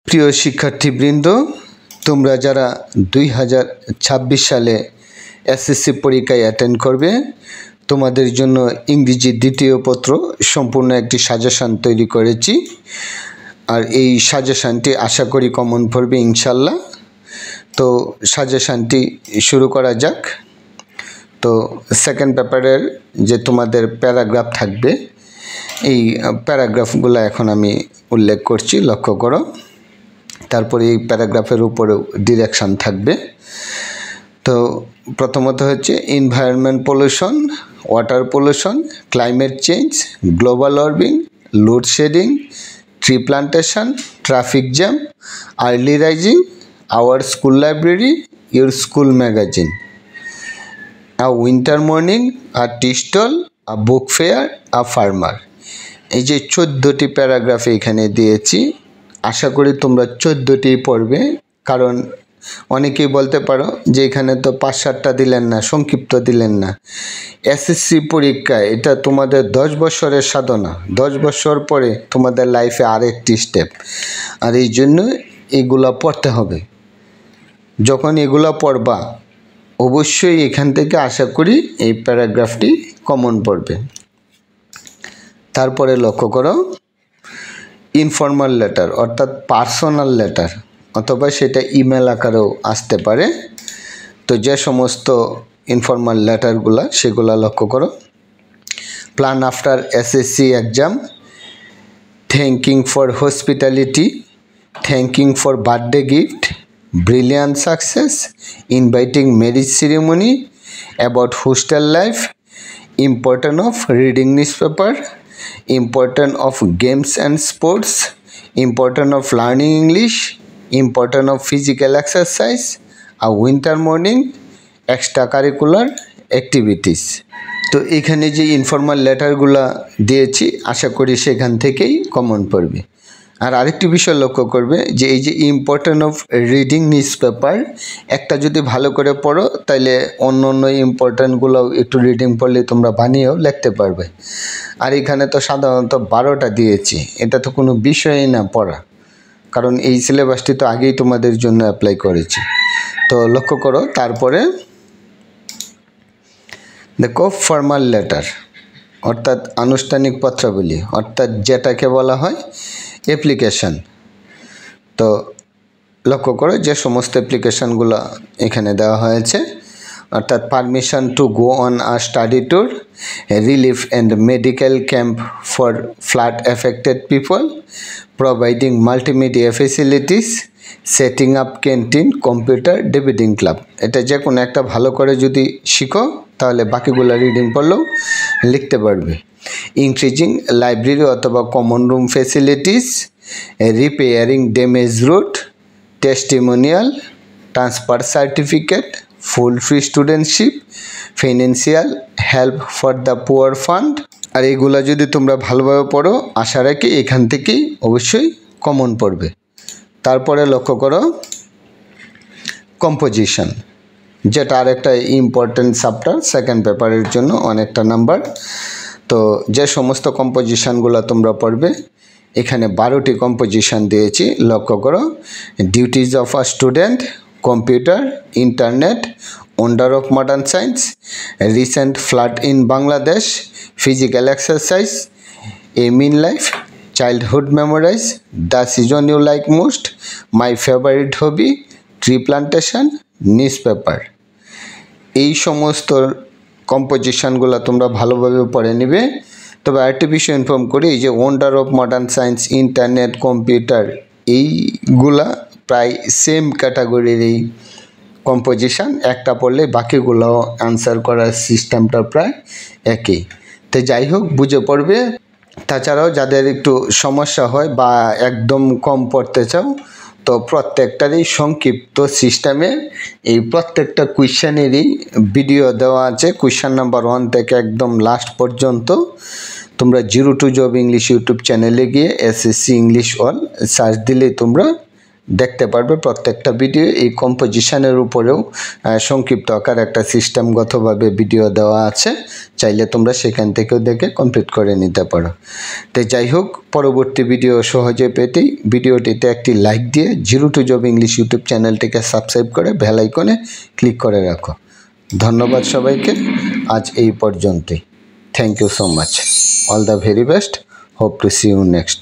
প্রিয় শিক্ষার্থীবৃন্দ, তোমরা যারা 2026 সালে এসএসসি পরীক্ষায় অ্যাটেন্ড করবে, তোমাদের জন্য ইংরেজি দ্বিতীয় পত্র সম্পূর্ণ একটি সাজেশান তৈরি করেছি। আর এই সাজেশানটি আশা করি কমন পড়বে ইনশাল্লাহ। তো সাজেশানটি শুরু করা যাক। তো সেকেন্ড পেপারের যে তোমাদের প্যারাগ্রাফ থাকবে, এই প্যারাগ্রাফগুলো এখন আমি উল্লেখ করছি, লক্ষ্য করো। তারপরে এই প্যারাগ্রাফের উপরেও ডিরেকশান থাকবে। তো প্রথমত হচ্ছে environment pollution, water pollution, climate change, global warming, load shedding, tree plantation, traffic jam, early rising, our school library, your school magazine, a winter morning, a tea stall, a book fair, a farmer. এই যে 14টি paragraph এখানে দিয়েছি, আশা করি তোমরা 14টি পড়বে। কারণ অনেকেই বলতে পারো যে এখানে তো 5-7টা দিলেন না, সংক্ষিপ্ত দিলেন না। এসএসসি পরীক্ষায় এটা তোমাদের 10 বছরের সাধনা, 10 বছর পরে তোমাদের লাইফে আরেকটি স্টেপ। আর এই জন্য এগুলা পড়তে হবে। যখন এগুলা পড়বা, অবশ্যই এখান থেকে আশা করি এই প্যারাগ্রাফটি কমন পড়বে। তারপরে লক্ষ্য করো, ইনফর্মাল লেটার অর্থাৎ পার্সোনাল লেটার, অথবা সেটা ইমেল আকারেও আসতে পারে। তো যে সমস্ত ইনফর্মাল লেটারগুলো সেগুলো লক্ষ্য করো। Plan after SSC exam, thanking for hospitality, thanking for birthday gift, brilliant success, inviting marriage ceremony, about hostel life, important of reading newspaper, importance of games and sports, importance of learning English, importance of physical exercise, a winter morning, extracurricular activities। তো এখানে যে informal লেটারগুলো দিয়েছি, আশা করি সেখান থেকেই common পড়বে। আর আরেকটি বিষয় লক্ষ্য করবে যে এই যে important of reading news paper, একটা যদি ভালো করে পড়ো তাহলে অন্য অন্য ইম্পর্টেন্টগুলো একটু রিডিং পড়লে তোমরা বানিয়েও লিখতে পারবে। আর এখানে তো সাধারণত 12টা দিয়েছি, এটা তো কোনো বিষয়ই না পড়া, কারণ এই সিলেবাসটি তো আগেই তোমাদের জন্য অ্যাপ্লাই করেছি। তো লক্ষ্য করো, তারপরে দেখো ফর্মাল লেটার অর্থাৎ আনুষ্ঠানিক পত্রাবলী, অর্থাৎ যেটাকে বলা হয় অ্যাপ্লিকেশান। তো লক্ষ্য করো যে সমস্ত অ্যাপ্লিকেশানগুলো এখানে দেওয়া হয়েছে, অর্থাৎ permission to go on a study tour, relief and medical camp for flood affected people, providing multimedia facilities, setting up canteen, computer, debating club. এটা যে কোনো একটা ভালো করে যদি শিখো তাহলে বাকিগুলো রিডিং পড়লেও লিখতে পারবে। ইনক্রিজিং লাইব্রেরি অথবা common room facilities, repairing damage root, testimonial, transfer certificate, full free studentship, financial help for the poor fund. আর এইগুলো যদি তোমরা ভালোভাবে পড়ো, আশা রাখি এখান থেকেই অবশ্যই কমন পড়বে। তারপরে লক্ষ্য করো কম্পোজিশন, যেটা আরেকটা ইম্পর্টেন্ট চ্যাপ্টার সেকেন্ড পেপারের জন্য, অনেকটা নাম্বার। তো যে সমস্ত কম্পোজিশনগুলো তোমরা পড়বে, এখানে 12টি কম্পোজিশন দিয়েছি, লক্ষ্য করো। Duties of a student, computer, internet, wonder of modern science, recent flood in Bangladesh, physical exercise, aim in life, childhood memories, the season you like most, my favourite hobby, tree plantation, newspaper. এই সমস্ত কম্পোজিশনগুলো তোমরা ভালোভাবে পড়ে নেবে। তবে আরেকটি বিষয় inform করি, এই যে wonder of modern science, internet, computer, এইগুলা প্রায় সেম ক্যাটাগরির এই কম্পোজিশন, একটা পড়লে বাকিগুলো অ্যান্সার করার সিস্টেমটা প্রায় একই। তো যাই হোক, বুঝে পড়বে। তাছাড়াও যাদের একটু সমস্যা হয় বা একদম কম পড়তে চাও, তো প্রত্যেকটারই সংক্ষিপ্ত সিস্টেমে এই প্রত্যেকটা কোয়েশ্চেনেরই ভিডিও দেওয়া আছে, কোয়েশ্চেন নাম্বার 1 থেকে একদম লাস্ট পর্যন্ত। তোমরা 0 to Job English ইউটিউব চ্যানেলে গিয়ে এসএসসি ইংলিশ অল সার্চ দিলেই তোমরা দেখতে পারবে প্রত্যেকটা ভিডিও। এই কম্পোজিশনের উপরেও সংক্ষিপ্ত আকার একটা সিস্টেমগতভাবে ভিডিও দেওয়া আছে, চাইলে তোমরা সেখান থেকেও দেখে কমপ্লিট করে নিতে পারো। তো যাই হোক, পরবর্তী ভিডিও সহজে পেতেই ভিডিওটিতে একটি লাইক দিয়ে zero to job English YouTube চ্যানেলটিকে সাবস্ক্রাইব করে বেল আইকনে ক্লিক করে রাখো। ধন্যবাদ সবাইকে, আজ এই পর্যন্তই। Thank you so much, all the very best, hope to see you next.